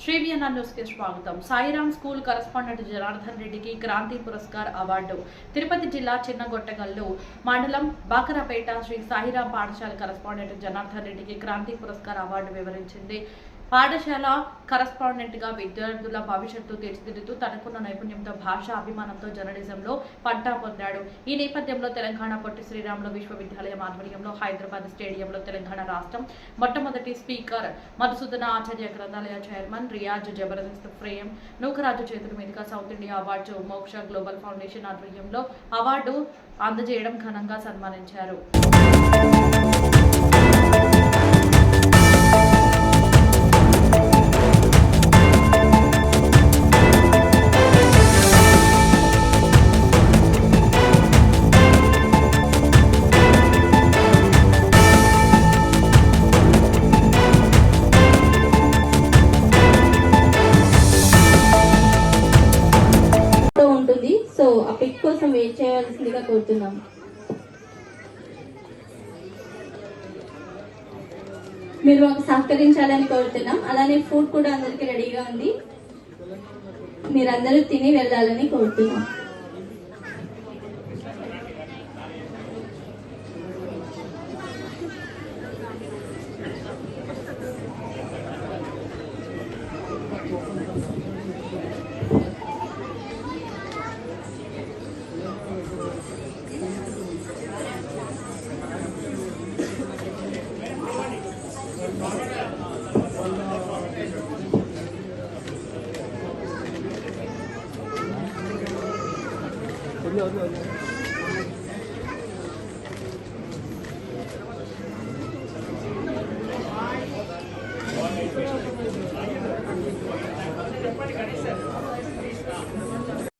శ్రీవియన్న news కి స్వాగతం. Sairam school correspondent Janardhan రెడ్డికి క్రాంతి పురస్కార్ అవార్డు. తిరుపతి జిల్లా చిన్నగొట్టగల్లు మండలం బాకరాపేట శ్రీ సాయిరాం పాఠశాల కరెస్పాండెంట్ జనార్దన్ రెడ్డికి క్రాంతి పురస్కార్ అవార్డు వివరించింది. పాఠశాల కరెస్పాండెంట్ గా విద్యార్థుల భవిష్యత్తు తీర్చిదిద్దుతూ తనకున్న నైపుణ్యంతో భాషా అభిమానంతో జర్నలిజంలో పట్టా పొందాడు. ఈ నేపథ్యంలో తెలంగాణ పొట్టి శ్రీరాములు విశ్వవిద్యాలయం ఆధ్వర్యంలో హైదరాబాద్ స్టేడియంలో తెలంగాణ రాష్ట్రం మొట్టమొదటి స్పీకర్ మధుసూదన ఆచార్య గ్రంథాలయ చైర్మన్ రియాజ్ జబర్దస్త్ ఫ్రేమ్ నూకరాజు చేతుల మీదుగా సౌత్ ఇండియా అవార్డ్స్ మోక్ష గ్లోబల్ ఫౌండేషన్ ఆధ్వర్యంలో అవార్డు అందజేయడం ఘనంగా సన్మానించారు. ఉంటుంది. సో ఆ పిక్ కోసం వెయిట్ చేయాల్సిందిగా కోరుతున్నాం. మీరు మాకు సహకరించాలని కోరుతున్నాం. అలానే ఫుడ్ కూడా అందరికి రెడీగా ఉంది. మీరందరూ తిని వెళ్ళాలని కోరుతున్నాం. చెప్పండి